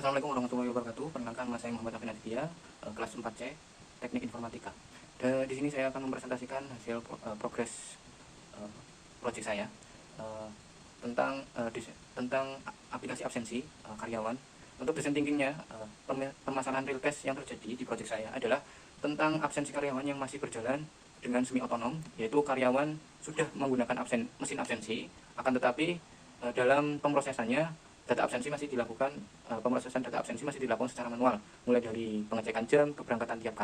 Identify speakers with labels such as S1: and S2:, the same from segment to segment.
S1: Assalamualaikum warahmatullahi wabarakatuh. Perkenalkan, nama saya Muhammad Afin Aditya, kelas 4C, Teknik Informatika. Dan di sini saya akan mempresentasikan hasil progres proyek saya eh, tentang aplikasi absensi karyawan. Untuk desain thinkingnya, permasalahan real case yang terjadi di proyek saya adalah tentang absensi karyawan yang masih berjalan dengan semi otonom, yaitu karyawan sudah menggunakan mesin absensi, akan tetapi dalam pemrosesannya pemrosesan data absensi masih dilakukan secara manual, mulai dari pengecekan jam keberangkatan tiap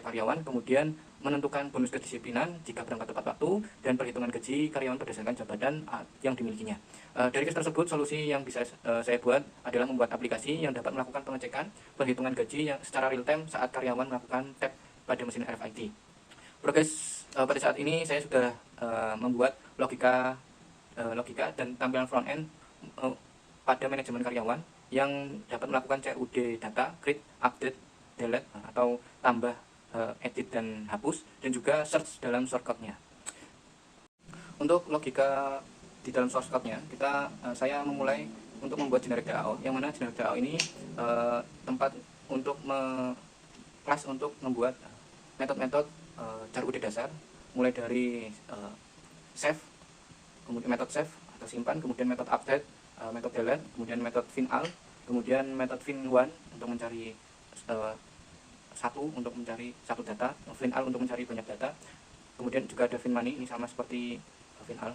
S1: karyawan, kemudian menentukan bonus kedisiplinan jika berangkat tepat waktu, dan perhitungan gaji karyawan berdasarkan jabatan yang dimilikinya. Dari case tersebut, solusi yang bisa saya buat adalah membuat aplikasi yang dapat melakukan pengecekan perhitungan gaji yang secara real time saat karyawan melakukan tap pada mesin RFID. Progres pada saat ini saya sudah membuat logika dan tampilan front end pada manajemen karyawan yang dapat melakukan CUD data, create, update, delete, atau tambah, edit dan hapus, dan juga search dalam shortcut-nya. Untuk logika di dalam shortcut-nya, saya memulai untuk membuat generic DAO, yang mana generic DAO ini tempat untuk kelas untuk membuat metode-metode CUD dasar, mulai dari save, kemudian metode save atau simpan, kemudian metode update, metode delete, kemudian metode final, kemudian metode fin1 untuk mencari untuk mencari satu data, final untuk mencari banyak data, kemudian juga ada finmoney, ini sama seperti final.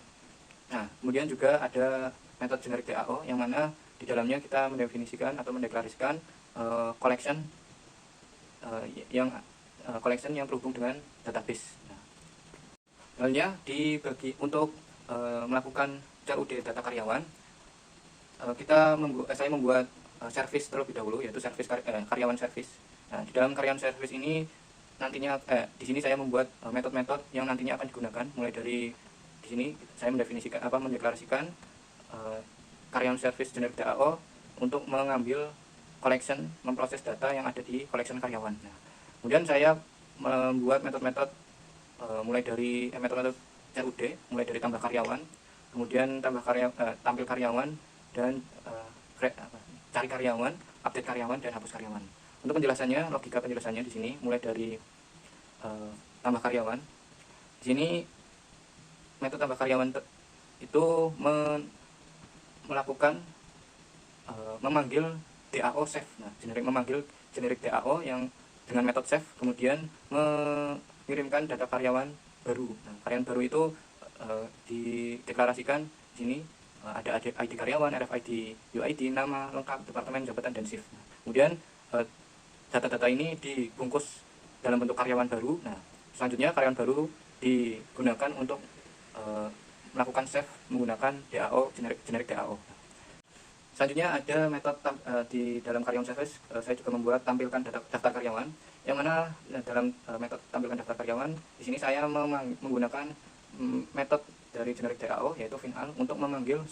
S1: Nah, kemudian juga ada metode generic DAO yang mana di dalamnya kita mendefinisikan atau mendeklarasikan collection yang terhubung dengan database. Halnya dibagi untuk melakukan CUD data karyawan, saya membuat service terlebih dahulu, yaitu karyawan service. Nah, di dalam karyawan service ini nantinya di sini saya membuat metode-metode yang nantinya akan digunakan. Mulai dari di sini saya mendeklarasikan karyawan service generic DAO untuk mengambil memproses data yang ada di collection karyawan. Nah, kemudian saya membuat metode-metode mulai dari metode CUD, mulai dari tambah karyawan, kemudian tampil karyawan, dan cari karyawan, update karyawan, dan hapus karyawan. Untuk penjelasannya, logika penjelasannya di sini mulai dari tambah karyawan. Di sini metode tambah karyawan itu memanggil DAO save. Nah, memanggil generic DAO yang dengan metode save, kemudian mengirimkan data karyawan baru. Nah, karyawan baru itu dideklarasikan di sini, ada ID karyawan, RFID, UID, nama lengkap, departemen, jabatan, dan shift. Nah, kemudian data-data ini dibungkus dalam bentuk karyawan baru. Nah, selanjutnya karyawan baru digunakan untuk melakukan save menggunakan DAO, generic DAO. Selanjutnya ada metode di dalam karyawan service, saya juga membuat tampilkan daftar karyawan, yang mana dalam metode tampilkan daftar karyawan di sini saya menggunakan metode dari generic DAO, yaitu final, untuk mengambil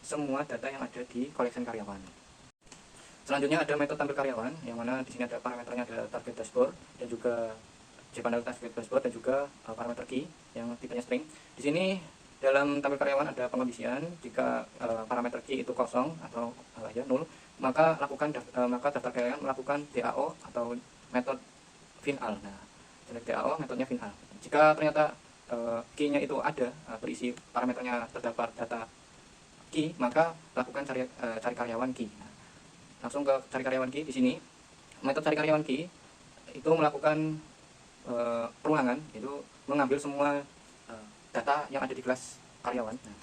S1: semua data yang ada di collection karyawan. Selanjutnya ada metode tampil karyawan, yang mana di sini ada parameternya, ada target dashboard dan juga JPanel target dashboard, dan juga parameter key yang tipenya string. Di sini dalam tampil karyawan ada pengondisian. Jika parameter key itu kosong atau 0, maka daftar karyawan melakukan DAO atau metode final. Nah, generic DAO metodenya final. Jika ternyata key-nya itu ada, berisi parameternya terdapat data key, maka lakukan cari karyawan key. Nah, langsung ke cari karyawan key. Di sini metode cari karyawan key itu melakukan perulangan, yaitu mengambil semua data yang ada di kelas karyawan. Nah,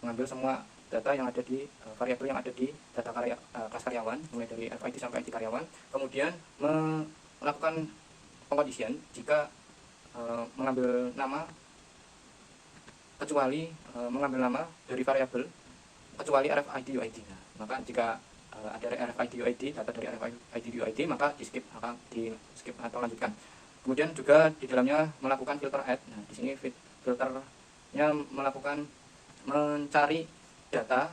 S1: mengambil semua data yang ada di variabel yang ada di data kelas karyawan, mulai dari RFID sampai ID karyawan, kemudian melakukan pengkondisian jika mengambil nama mengambil nama dari variabel kecuali RFID UID. Nah, maka jika ada RFID UID, data dari RFID UID, maka di skip atau lanjutkan. Kemudian juga di dalamnya melakukan filter add. Nah, di sini filternya mencari data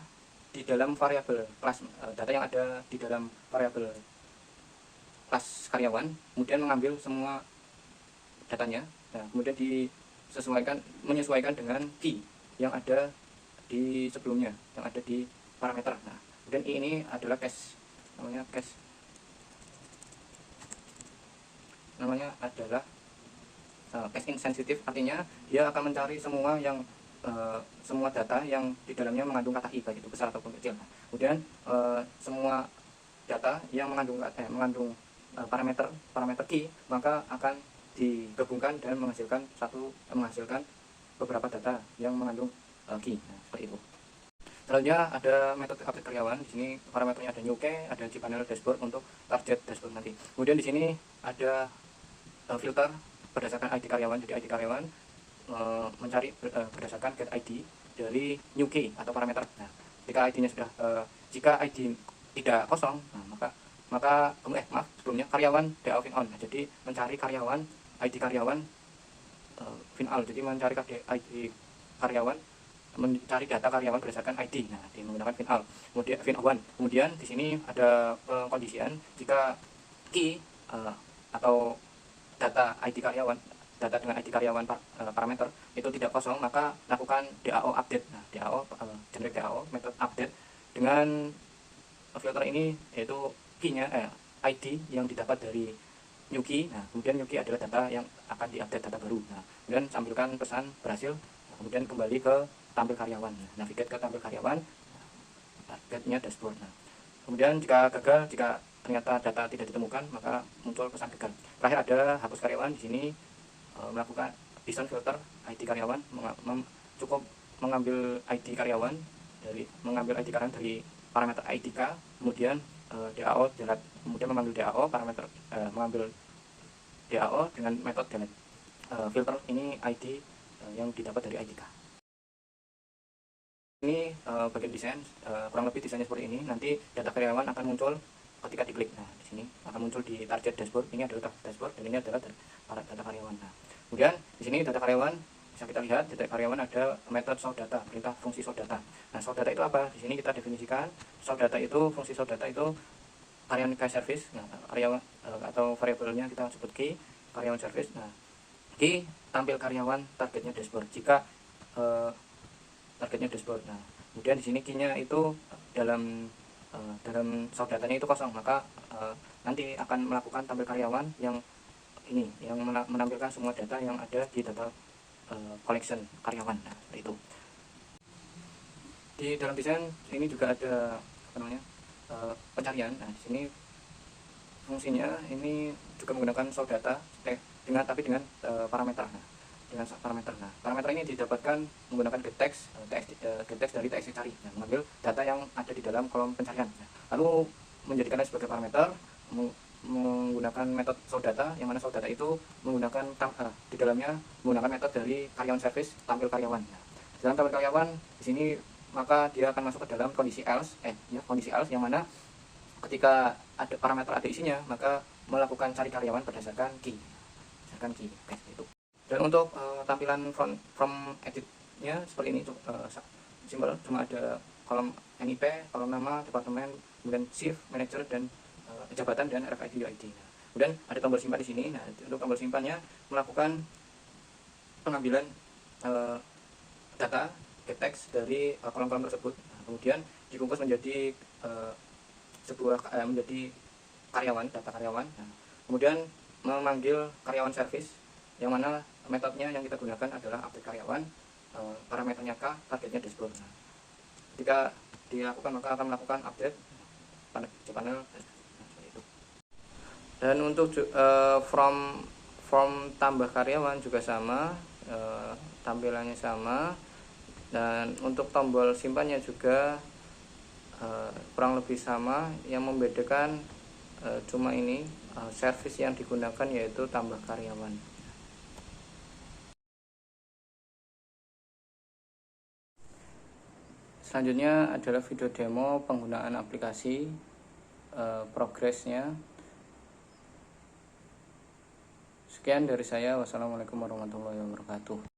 S1: di dalam variabel kelas, data yang ada di dalam variabel kelas karyawan, kemudian mengambil semua datanya. Nah, kemudian menyesuaikan dengan key yang ada di sebelumnya yang ada di parameter. Nah, kemudian I ini adalah cache, namanya adalah cache insensitive, artinya dia akan mencari semua semua data yang di dalamnya mengandung kata i, baik itu besar ataupun kecil. Nah, kemudian semua data yang mengandung parameter key maka akan digabungkan dan menghasilkan beberapa data yang mengandung key. Nah, seperti itu. Selanjutnya ada metode update karyawan. Di sini parameternya ada new key, ada cPanel dashboard untuk target dashboard nanti. Kemudian di sini ada filter berdasarkan ID karyawan. Jadi ID karyawan mencari berdasarkan get ID dari new key atau parameter. Nah, jika ID-nya sudah jika ID tidak kosong, nah, maka sebelumnya karyawan DAO FinOn. Nah, jadi mencari karyawan ID karyawan FinOn. Jadi mencari ID karyawan, mencari data karyawan berdasarkan ID. Nah, menggunakan FinOn. Kemudian FinOn. Kemudian di sini ada pengkondisian jika key atau data ID karyawan, data dengan ID karyawan parameter itu tidak kosong, maka lakukan DAO update. Nah, DAO generate DAO metode update dengan filter ini, yaitu key-nya ID yang didapat dari new key. Nah, kemudian new key adalah data yang akan diupdate, data baru. Nah, kemudian tampilkan pesan berhasil. Nah, kemudian kembali ke tampil karyawan. Nah, navigate ke tampil karyawan, targetnya dashboard. Nah, kemudian jika gagal, jika ternyata data tidak ditemukan, maka muncul pesan gagal. Terakhir ada hapus karyawan. Di sini melakukan desain filter ID karyawan, cukup mengambil ID karyawan dari parameter IDK, kemudian DAO delete, kemudian mengambil DAO parameter mengambil DAO dengan metode delete. Filter ini ID yang didapat dari IDK. Ini bagian desain, kurang lebih desainnya seperti ini. Nanti data karyawan akan muncul ketika diklik. Nah, di sini akan muncul di target dashboard. Ini adalah dashboard dan ini adalah data karyawan. Nah, kemudian di sini data karyawan bisa kita lihat, data karyawan ada metode show data, perintah fungsi show data. Nah, show data itu apa? Di sini kita definisikan show data itu, fungsi show data itu karyawan key service. Nah, karyawan atau variabelnya kita sebut key karyawan service. Nah, key tampil karyawan targetnya dashboard. Jika targetnya dashboard. Nah, kemudian di sini key-nya itu dalam show datanya itu kosong, maka nanti akan melakukan tampil karyawan yang ini, yang menampilkan semua data yang ada di data collection karyawan. Nah, seperti itu. Di dalam desain ini juga ada pencarian. Nah, di sini fungsinya ini juga menggunakan show data dengan parameter. Nah, dengan parameter. Nah, parameter ini didapatkan menggunakan getText dari TXT cari. Nah, mengambil data yang ada di dalam kolom pencarian. Nah, lalu menjadikannya sebagai parameter menggunakan metode show data, yang mana show data itu menggunakan di dalamnya menggunakan metode dari karyawan service tampil karyawan. Nah, dalam tampil karyawan di sini maka dia akan masuk ke dalam kondisi else yang mana ketika ada parameter ada isinya, maka melakukan cari karyawan berdasarkan key. Oke, itu. Dan untuk tampilan from edit-nya seperti ini, simpel, cuma ada kolom NIP, kolom nama, departemen, kemudian shift, manager, dan jabatan dan RFID UID. Nah, kemudian ada tombol simpan di sini. Nah, untuk tombol simpannya melakukan pengambilan data getText dari kolom-kolom tersebut. Nah, kemudian dibungkus menjadi menjadi karyawan, data karyawan. Nah, kemudian memanggil karyawan service, yang mana metodenya yang kita gunakan adalah update karyawan, parameternya K, targetnya dashboard. Nah, ketika dilakukan maka akan melakukan update cPanel. Dan untuk form tambah karyawan juga sama, tampilannya sama, dan untuk tombol simpannya juga kurang lebih sama. Yang membedakan cuma ini service yang digunakan yaitu tambah karyawan. Selanjutnya adalah video demo penggunaan aplikasi, progresnya. Sekian dari saya. Wassalamualaikum warahmatullahi wabarakatuh.